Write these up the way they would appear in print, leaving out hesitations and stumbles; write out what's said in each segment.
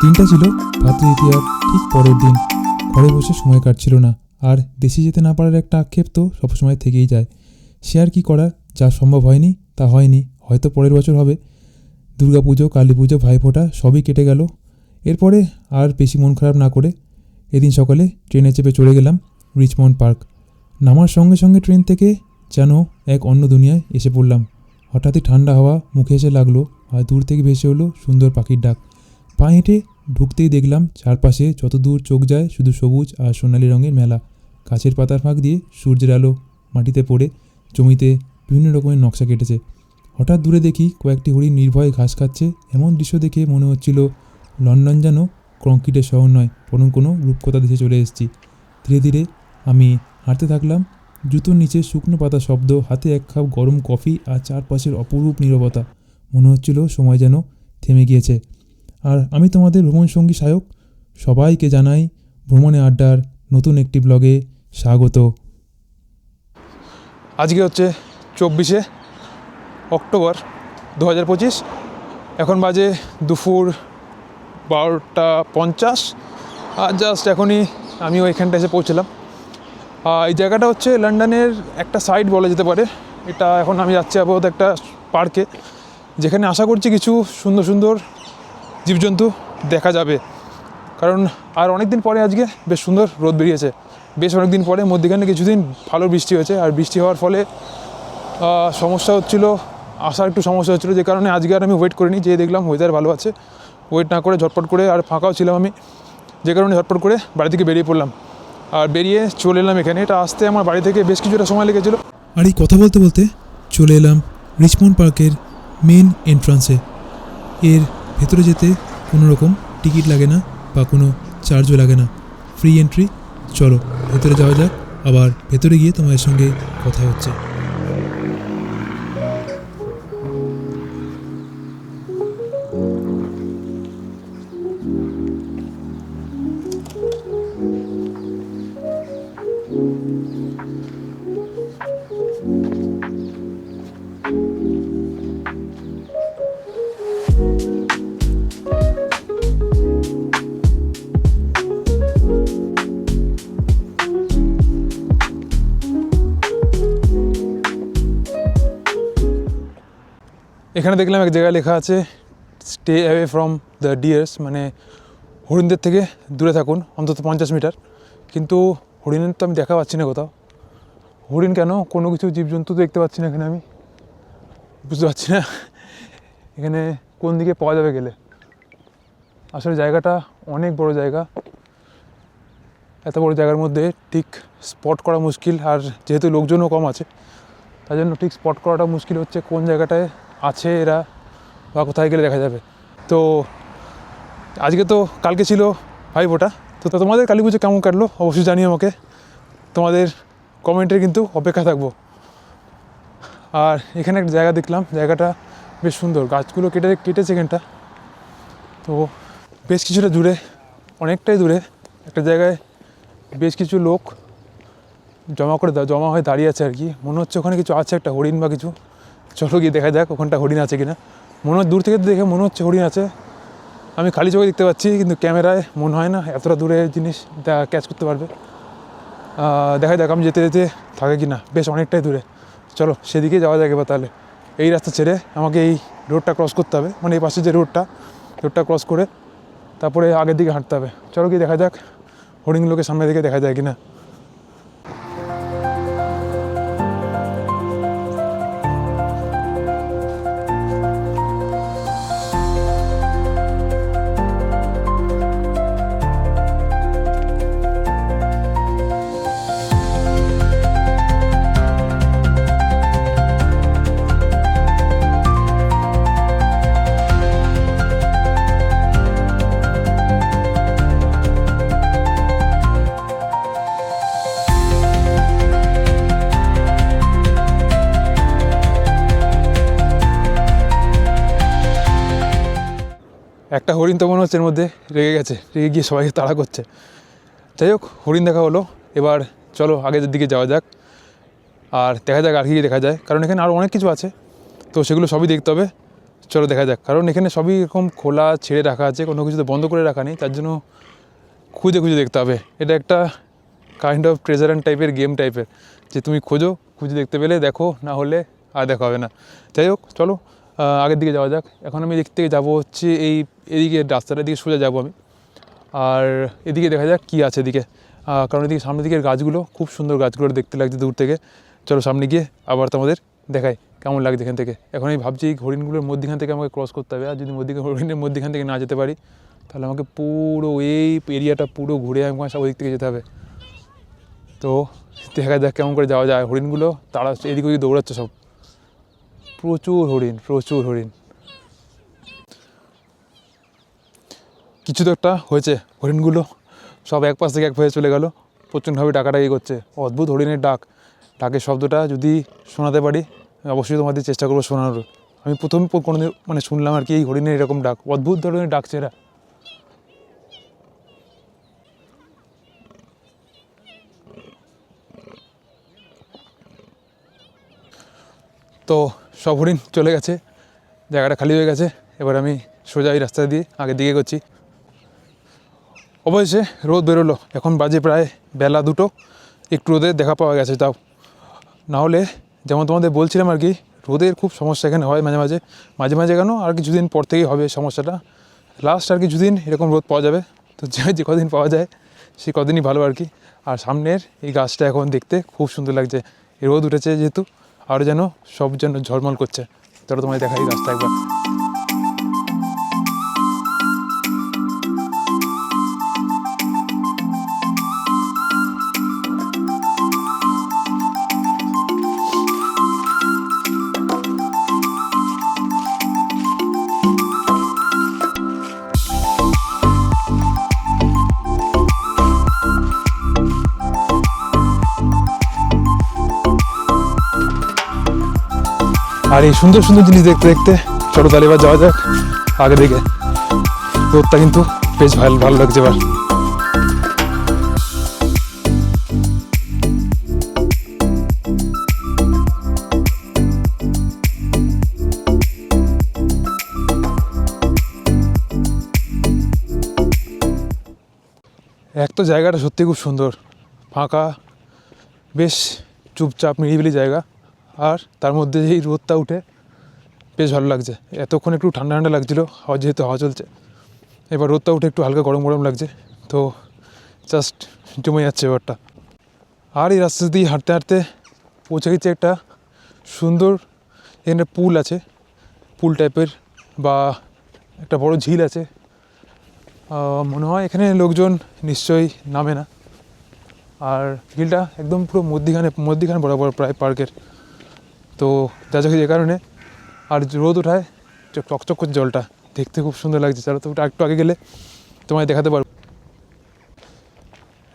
দিনটা ছিল ভাতৃদ্বিতীয়ার ঠিক পরের দিন। ঘরে বসে সময় কাটছিল না, আর দেশে যেতে না পারার একটা আক্ষেপ তো সবসময় থেকেই যায়। সে আর কি করার, যা সম্ভব হয়নি তা হয়নি, হয়তো পরের বছর হবে। দুর্গাপুজো, কালী পুজো, ভাইফোঁটা সবই কেটে গেল। এরপরে আর বেশি মন খারাপ না করে এদিন সকালে ট্রেনে চেপে চলে গেলাম রিচমন্ড পার্ক। নামার সঙ্গে সঙ্গে ট্রেন থেকে যেন এক অন্য দুনিয়ায় এসে পড়লাম। হঠাৎই ঠান্ডা হাওয়া মুখে এসে লাগলো, আর দূর থেকে ভেসে হলো সুন্দর পাখির ডাক। পা হেঁটে ঢুকতেই দেখলাম চারপাশে যত দূর চোখ যায় শুধু সবুজ আর সোনালি রঙের মেলা। গাছের পাতার ফাঁক দিয়ে সূর্যের আলো মাটিতে পড়ে জমিতে বিভিন্ন রকমের নকশা কেটেছে। হঠাৎ দূরে দেখি কয়েকটি হরিণ নির্ভয়ে ঘাস খাচ্ছে। এমন দৃশ্য দেখে মনে হচ্ছিল লন্ডন যেন কংক্রিটের শহর নয়, বরং কোনো রূপকথা দেশে চলে এসেছি। ধীরে ধীরে আমি হাঁটতে থাকলাম। জুতোর নিচে শুকনো পাতা শব্দ, হাতে এক কাপ গরম কফি, আর চারপাশের অপরূপ নীরবতা। মনে হচ্ছিল সময় যেন থেমে গিয়েছে। আর আমি তোমাদের ভ্রমণ সঙ্গী সায়ক। সবাইকে জানাই ভ্রমণে আড্ডার নতুন একটি ব্লগে স্বাগত। আজকে হচ্ছে 24শে অক্টোবর 2025। এখন বাজে দুপুর 12:50, আর জাস্ট এখনই আমি ওইখানটা এসে পৌঁছলাম। এই জায়গাটা হচ্ছে লন্ডনের একটা সাইড বলা যেতে পারে। এটা এখন আমি যাচ্ছি আপাতত একটা পার্কে, যেখানে আশা করছি কিছু সুন্দর সুন্দর জীবজন্তু দেখা যাবে। কারণ আর অনেক দিন পরে আজকে বেশ সুন্দর রোদ বেরিয়েছে, বেশ অনেক দিন পরে। মধ্যখানে কিছুদিন ভালো বৃষ্টি হয়েছে, আর বৃষ্টি হওয়ার ফলে সমস্যা হচ্ছিলো, আসার একটু সমস্যা হচ্ছিলো, যে কারণে আজকে আর আমি ওয়েট করিনি। যেয়ে দেখলাম ওয়েদার ভালো আছে, ওয়েট না করে ঝটপট করে, আর ফাঁকাও ছিলাম আমি, যে কারণে ঝটপট করে বাড়ি থেকে বেরিয়ে পড়লাম। আর বেরিয়ে চলে এলাম এখানে। এটা আসতে আমার বাড়ি থেকে বেশ কিছুটা সময় লেগেছিলো। আর এই কথা বলতে বলতে চলে এলাম রিচমন্ড পার্কের মেন এন্ট্রান্সে। এর ভেতরে যেতে কোনো রকম টিকিট লাগে না বা কোনো চার্জও লাগে না, ফ্রি এন্ট্রি। চলো ভেতরে যাওয়া যাক, আবার ভেতরে গিয়ে তোমাদের সঙ্গে কথা হচ্ছে। এখানে দেখলাম এক জায়গায় লেখা আছে stay away from the dears, মানে হরিণদের থেকে দূরে থাকুন অন্তত 50 মিটার। কিন্তু হরিণের তো আমি দেখা পাচ্ছি না কোথাও। হরিণ কেন, কোনো কিছু জীবজন্তু তো দেখতে পাচ্ছি না এখানে। আমি বুঝতে পারছি না এখানে কোন দিকে পাওয়া যাবে গেলে। আসলে জায়গাটা অনেক বড় জায়গা, এত বড় জায়গার মধ্যে ঠিক স্পট করা মুশকিল। আর যেহেতু লোকজনও কম আছে, তাই জন্য ঠিক স্পট করাটা মুশকিল হচ্ছে কোন জায়গাটায় আছে এরা, বা কোথায় গেলে দেখা যাবে। তো আজকে তো, কালকে ছিল ভাইফোঁটা। তো তোমাদের কালী পুজো কেমন কাটলো অবশ্যই জানিও আমাকে, তোমাদের কমেন্টের কিন্তু অপেক্ষা থাকবো। আর এখানে একটা জায়গা দেখলাম, জায়গাটা বেশ সুন্দর, গাছগুলো কেটেছে এখানটা। তো বেশ কিছুটা দূরে, অনেকটাই দূরে একটা জায়গায় বেশ কিছু লোক জমা হয়ে দাঁড়িয়ে আছে আর কি। মনে হচ্ছে ওখানে কিছু আছে, একটা হরিণ বা কিছু। চলো গিয়ে দেখা যাক ওখানটা হরিণ আছে কিনা। দূর থেকে দেখে মনে হচ্ছে হরিণ আছে। আমি খালি চোখে দেখতে পাচ্ছি, কিন্তু ক্যামেরায় মনে হয় না এতটা দূরে জিনিস ক্যাচ করতে পারবে। দেখা যাক আমি যেতে যেতে থাকে কি না। বেশ অনেকটাই দূরে, চলো সেদিকে যাওয়া যাবে। বা তাহলে এই রাস্তা ছেড়ে আমাকে এই রোডটা ক্রস করতে হবে, মানে এই পাশে যে রোডটা ক্রস করে তারপরে আগের দিকে হাঁটতে হবে। চলো গিয়ে দেখা যাক হরিণগুলোকে সামনে দিকে দেখা যায় কিনা। একটা হরিণ তো মনে হচ্ছে এর মধ্যে রেগে গেছে, রেগে গিয়ে সবাইকে তাড়া করছে। যাই হোক, হরিণ দেখা হলো। এবার চলো আগের দিকে যাওয়া যাক, আর দেখা যাক আর কি দেখা যায়। কারণ এখানে আরও অনেক কিছু আছে, তো সেগুলো সবই দেখতে হবে। চলো দেখা যাক, কারণ এখানে সবই এরকম খোলা ছেড়ে রাখা আছে, কোনো কিছু তো বন্ধ করে রাখা নেই, তার জন্য খুঁজে খুঁজে দেখতে হবে। এটা একটা কাইন্ড অফ ট্রেজার অ্যান্ড টাইপের গেম টাইপের, যে তুমি খোঁজো, খুঁজে দেখতে পেলে দেখো, না হলে আর দেখা হবে না। যাই হোক চলো আগের দিকে যাওয়া যাক। এখন আমি দিক থেকে যাবো হচ্ছে এদিকে রাস্তাটার দিকে সোজা যাবো আমি, আর এদিকে দেখা যাক কী আছে এদিকে, কারণ এদিকে সামনের দিকের গাছগুলো খুব সুন্দর, গাছগুলো দেখতে লাগছে দূর থেকে। চলো সামনে গিয়ে আবার তোমাদের দেখাই কেমন লাগছে এখান থেকে। এখন আমি ভাবছি এই হরিণগুলোর মধ্যখান থেকে আমাকে ক্রস করতে হবে, আর যদি হরিণের মধ্যখান থেকে না যেতে পারি তাহলে আমাকে পুরো এই এরিয়াটা পুরো ঘুরে আমাকে সব ওদিক থেকে যেতে হবে। তো দেখা যাক কেমন করে যাওয়া যায়। হরিণগুলো তারা এদিক ওদিক দৌড়াচ্ছে সব, প্রচুর হরিণ, প্রচুর হরিণ। কিছু তো একটা হয়েছে, হরিণগুলো সব এক পাশ থেকে এক পাশে চলে গেল, প্রচণ্ডভাবে ডাকাডাকি করছে, অদ্ভুত হরিণের ডাকের শব্দটা যদি শোনাতে পারি অবশ্যই তোমাদের চেষ্টা করবো শোনানোর। আমি প্রথম কোনো মানে শুনলাম আর কি এই হরিণের এরকম ডাক, অদ্ভুত ধরনের ডাকছে এরা। তো সব হরিণ চলে গেছে, জায়গাটা খালি হয়ে গেছে। এবার আমি সোজা এই রাস্তা দিয়ে আগের দিকে করছি। অবশ্যই রোদ বেরোলো, এখন বাজে প্রায় বেলা 2টো, একটু রোদের দেখা পাওয়া গেছে। তাও নাহলে যেমন তোমাদের বলছিলাম আর কি, রোদের খুব সমস্যা এখানে হয় মাঝে মাঝে, মাঝে মাঝে কেন আর কিছুদিন পর থেকেই হবে সমস্যাটা। লাস্ট আর কিছুদিন এরকম রোদ পাওয়া যাবে, তো যে কদিন পাওয়া যায় সে কদিনই ভালো আর কি। আর সামনের এই গাছটা এখন দেখতে খুব সুন্দর লাগছে, এই রোদ উঠেছে যেহেতু আরও যেন সব যেন ঝলমল করছে। চলো তোমায় দেখাই এই গাছটা একবার। আর এই সুন্দর সুন্দর জিনিস দেখতে দেখতে চলো তাহলে এবার যাওয়া যাক আগে দিকে। রোদটা কিন্তু বেশ ভালো ভালো লাগছে এবার। এক তো জায়গাটা সত্যি খুব সুন্দর, ফাঁকা, বেশ চুপচাপ নিরিবিলি জায়গা, আর তার মধ্যে এই রোদটা উঠে বেশ ভালো লাগছে। এতক্ষণ একটু ঠান্ডা ঠান্ডা লাগছিলো, যেহেতু হাওয়া চলছে, এবার রোদটা উঠে একটু হালকা গরম গরম লাগছে, তো জাস্ট জমে যাচ্ছে এবারটা। আর এই রাস্তা দিয়ে হাঁটতে হাঁটতে পৌঁছে গেছে একটা সুন্দর, এখানে পুল আছে, পুল টাইপের, বা একটা বড় ঝিল আছে। মনে হয় এখানে লোকজন নিশ্চয়ই নামে না। আর ঝিলটা একদম পুরো মধ্যিখানে বরাবর প্রায় পার্কের, তো যা যাক যে কারণে আর রোদ ওঠায় চকচক করছে জলটা, দেখতে খুব সুন্দর লাগছে। চলো তো একটু আগে গেলে তোমায় দেখাতে পারবো।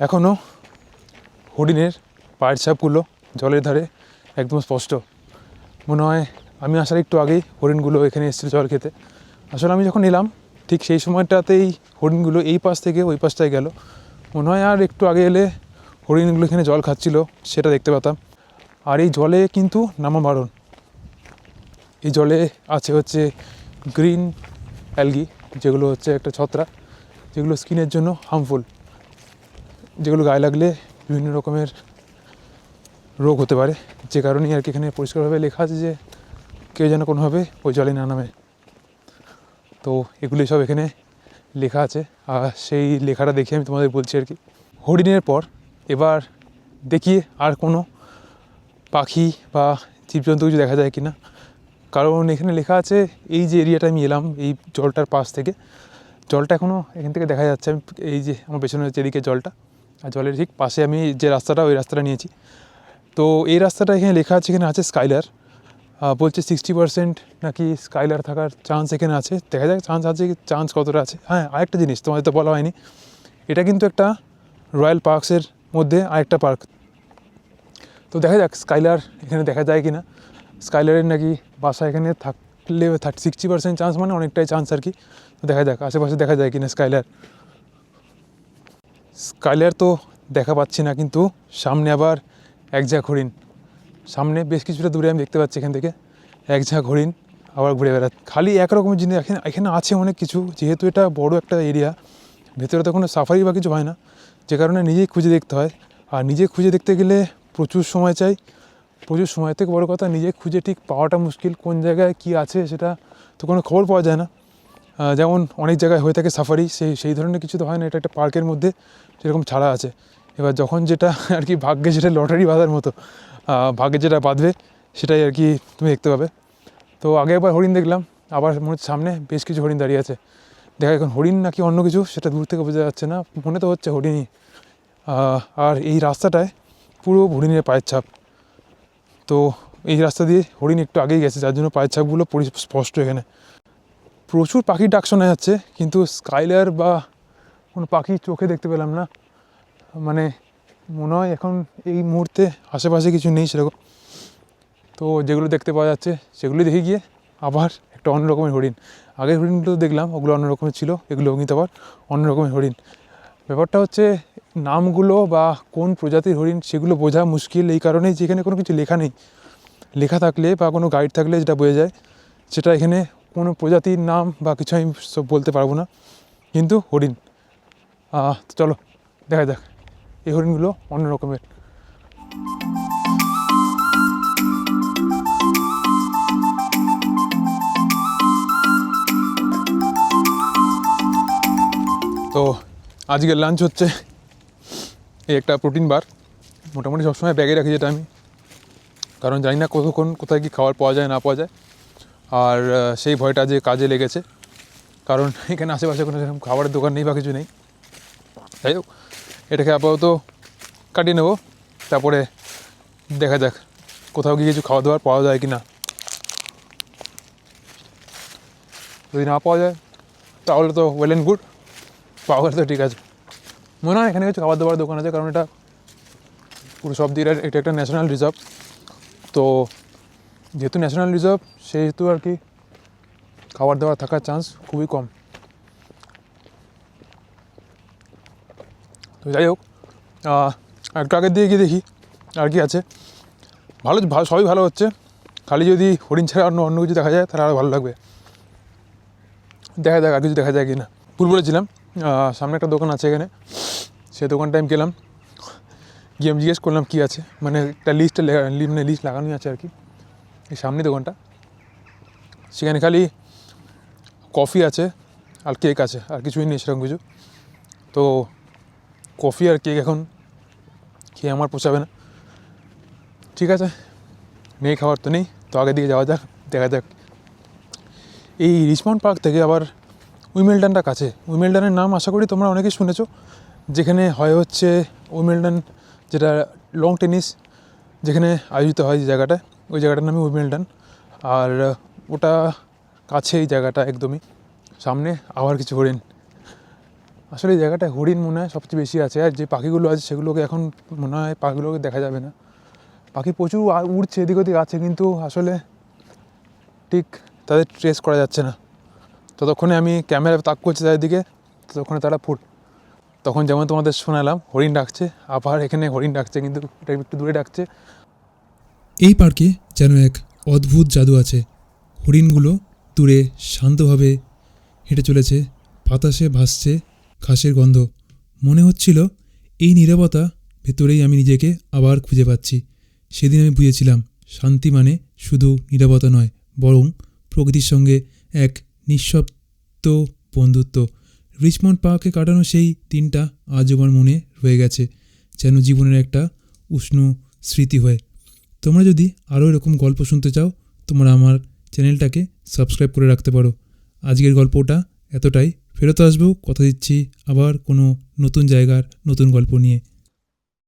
এখনও হরিণের পায়ের ছাপগুলো জলের ধারে একদম স্পষ্ট। মনে হয় আমি আসার একটু আগেই হরিণগুলো এখানে এসেছিলো জল খেতে। আসলে আমি যখন এলাম ঠিক সেই সময়টাতেই হরিণগুলো এই পাশ থেকে ওই পাশটায় গেল। মনে হয় আর একটু আগে এলে হরিণগুলো এখানে জল খাচ্ছিল, সেটা দেখতে পেতাম। আর এই জলে কিন্তু নামা বারণ। এই জলে আছে হচ্ছে গ্রিন অ্যালগি, যেগুলো হচ্ছে একটা ছত্রাক, যেগুলো স্কিনের জন্য হার্মফুল, যেগুলো গায়ে লাগলে বিভিন্ন রকমের রোগ হতে পারে। যে কারণেই আর কি এখানে পরিষ্কারভাবে লেখা আছে যে কেউ যেন কোনোভাবে ওই জলে না নামে। তো এগুলি সব এখানে লেখা আছে, আর সেই লেখাটা দেখে আমি তোমাদের বলছি আর কি। হরিণের পর এবার দেখি আর কোনো পাখি বা জীবজন্তু কিছু দেখা যায় কি না, কারণ এখানে লেখা আছে এই যে এরিয়াটা আমি এলাম এই জলটার পাশ থেকে, জলটা এখনও এখান থেকে দেখা যাচ্ছে। আমি এই যে আমার পেছনে হচ্ছে এদিকে জলটা, আর জলের ঠিক পাশে আমি যে রাস্তাটা ওই রাস্তাটা নিয়েছি। তো এই রাস্তাটা এখানে লেখা আছে, এখানে আছে স্কাইলার, বলছে 60% নাকি স্কাইলার থাকার চান্স এখানে আছে। দেখা যাক চান্স কতটা আছে। হ্যাঁ, আরেকটা জিনিস তোমাদের তো বলা হয়নি, এটা কিন্তু একটা রয়্যাল পার্কসের মধ্যে আরেকটা পার্ক। তো দেখা যাক স্কাইলার এখানে দেখা যায় কি না। স্কাইলারের নাকি বাসা এখানে থাকলে 60% চান্স, মানে অনেকটাই চান্স আর কি। তো দেখা যাক আশেপাশে দেখা যায় কি না স্কাইলার তো দেখা পাচ্ছি না, কিন্তু সামনে আবার এক ঝাঁক হরিণ, সামনে বেশ কিছুটা দূরে আমি দেখতে পাচ্ছি এখান থেকে এক ঝাঁক হরিণ আবার ঘুরে বেড়াচ্ছে। খালি একরকমের জিনিস এখানে এখানে আছে অনেক কিছু, যেহেতু এটা বড় একটা এরিয়া, ভেতরে তো কোনো সাফারি বা কিছু হয় না, যে কারণে নিজেই খুঁজে দেখতে হয়। আর নিজে খুঁজে দেখতে গেলে প্রচুর সময় চাই, প্রচুর সময় থেকে বড় কথা নিজে খুঁজে ঠিক পাওয়াটা মুশকিল, কোন জায়গায় কী আছে সেটা তো কোনো খবর পাওয়া যায় না। যেমন অনেক জায়গায় হয়ে থাকে সাফারি, সেই ধরনের কিছু তো হয় না, এটা একটা পার্কের মধ্যে সেরকম ছাড়া আছে। এবার যখন যেটা আর কি ভাগ্যে, সেটা লটারি বাঁধার মতো, ভাগ্যে যেটা বাঁধবে সেটাই আর কি তুমি দেখতে পাবে। তো আগে একবার হরিণ দেখলাম, আবার মনে হচ্ছে সামনে বেশ কিছু হরিণ দাঁড়িয়ে আছে। দেখা এখন হরিণ নাকি অন্য কিছু সেটা দূর থেকে বোঝা যাচ্ছে না, মনে তো হচ্ছে হরিণই। আর এই রাস্তাটায় পুরো হরিণের পায়ের ছাপ, তো এই রাস্তা দিয়ে হরিণ একটু আগেই গেছে, যার জন্য পায়ের ছাপগুলো স্পষ্ট এখানে। প্রচুর পাখির ডাক শোনা যাচ্ছে, কিন্তু স্কাইলার বা কোনো পাখি চোখে দেখতে পেলাম না। মানে মনে হয় এখন এই মুহূর্তে আশেপাশে কিছু নেই সেরকম। তো যেগুলো দেখতে পাওয়া যাচ্ছে সেগুলি দেখে গিয়ে আবার একটা অন্য রকমের হরিণ। আগের হরিণগুলো দেখলাম ওগুলো অন্য রকমের ছিল, এগুলো কিন্তু আবার অন্য রকমের হরিণ। ব্যাপারটা হচ্ছে নামগুলো বা কোন প্রজাতির হরিণ সেগুলো বোঝা মুশকিল, এই কারণেই যেখানে কোনো কিছু লেখা নেই। লেখা থাকলে বা কোনো গাইড থাকলে যেটা বোঝা যায়, সেটা এখানে কোনো প্রজাতির নাম বা কিছু আমি সব বলতে পারবো না, কিন্তু হরিণ। তো চলো দেখা যাক, এই হরিণগুলো অন্য রকমের। তো আজকের লাঞ্চ হচ্ছে এই একটা প্রোটিন বার, মোটামুটি সবসময় ব্যাগে রাখি যেটা আমি, কারণ জানি না কতক্ষণ কোথায় কী খাবার পাওয়া যায় না পাওয়া যায়। আর সেই ভয়টা যে কাজে লেগেছে, কারণ এখানে আশেপাশে কোনো সেরকম খাবারের দোকান নেই বা কিছু নেই। যাই হোক, এটাকে আপাতত কাটিয়ে নেবো, তারপরে দেখা যাক কোথাও গিয়ে কিছু খাওয়া দাওয়ার পাওয়া যায় কি না। যদি না পাওয়া যায় তাহলে তো ওয়েল অ্যান্ড গুড, পাওয়া গেলে তো ঠিক আছে। মনে হয় এখানে কিছু খাবার দাবার দোকান আছে, কারণ এটা পুরো সব দিকে এটা একটা ন্যাশনাল রিজার্ভ। তো যেহেতু ন্যাশনাল রিজার্ভ, সেহেতু আর কি খাবার দাবার থাকার চান্স খুবই কম। তো যাই হোক, একটু আগের দিয়ে গিয়ে দেখি আর কি আছে। ভালো সবই ভালো হচ্ছে, খালি যদি হরিণ ছাড়া অন্য কিছু দেখা যায় তাহলে আরও ভালো লাগবে। দেখা যাক আর কিছু দেখা যায় কি না। ভুল বলেছিলাম, সামনে একটা দোকান আছে এখানে, সেই দোকানটা আমি গেলাম, গিয়ে আমি জিজ্ঞেস করলাম কী আছে, মানে একটা লিস্ট লাগানোই আছে আর কি। এই সামনে দোকানটা, সেখানে খালি কফি আছে আর কেক আছে, আর কিছুই নেই সেরকম কিছু। তো কফি আর কেক এখন খেয়ে আমার পোষাবে না, ঠিক আছে, নেই খাবার তো নেই, তো আগের দিকে যাওয়া যাক, দেখা যাক। এই রিচমন্ড পার্ক থেকে আবার উইমেলডনটা কাছে। উইমেলডনের নাম আশা করি তোমরা অনেকেই শুনেছো, যেখানে হচ্ছে উইমেলডন, যেটা লং টেনিস যেখানে আয়োজিত হয় যে জায়গাটায়, ওই জায়গাটার নামই উইমেলডন। আর ওটা কাছে এই জায়গাটা একদমই। সামনে আবার কিছু হরিণ। আসলে এই জায়গাটায় হরিণ মনে হয় সবচেয়ে বেশি আছে, আর যে পাখিগুলো আছে সেগুলোকে এখন মনে হয় পাখিগুলোকে দেখা যাবে না। পাখি প্রচুর উড়ছে এদিক ওদিক আছে, কিন্তু আসলে ঠিক তাদের ট্রেস করা যাচ্ছে না। ততক্ষণে আমি ক্যামেরা তাক করছি তাদের দিকে, ততক্ষণে তারা তখন যেমন তোমাদের শোনালাম হরিণ ডাকছে, আবার এখানে হরিণ ডাকছে, কিন্তু এটা একটু দূরে ডাকছে। এই পার্কে যেন এক অদ্ভুত জাদু আছে। হরিণগুলো দূরে শান্তভাবে হেঁটে চলেছে, বাতাসে ভাসছে ঘাসের গন্ধ। মনে হচ্ছিল এই নীরবতা ভেতরেই আমি নিজেকে আবার খুঁজে পাচ্ছি। সেদিন আমি বুঝেছিলাম শান্তি মানে শুধু নীরবতা নয়, বরং প্রকৃতির সঙ্গে এক নিঃশব্দ বন্ধুত্ব। রিচমন্ড পার্কে কাটানো সেই দিনটা আজ আমার মনে রয়ে গেছে, যেন জীবনের একটা উষ্ণ স্মৃতি হয়ে। তোমরা যদি আরও এরকম গল্প শুনতে চাও, তোমরা আমার চ্যানেলটাকে সাবস্ক্রাইব করে রাখতে পারো। আজকের গল্পটা এতটাই, ফেরত আসবো, কথা দিচ্ছি আবার কোনো নতুন জায়গার নতুন গল্প নিয়ে।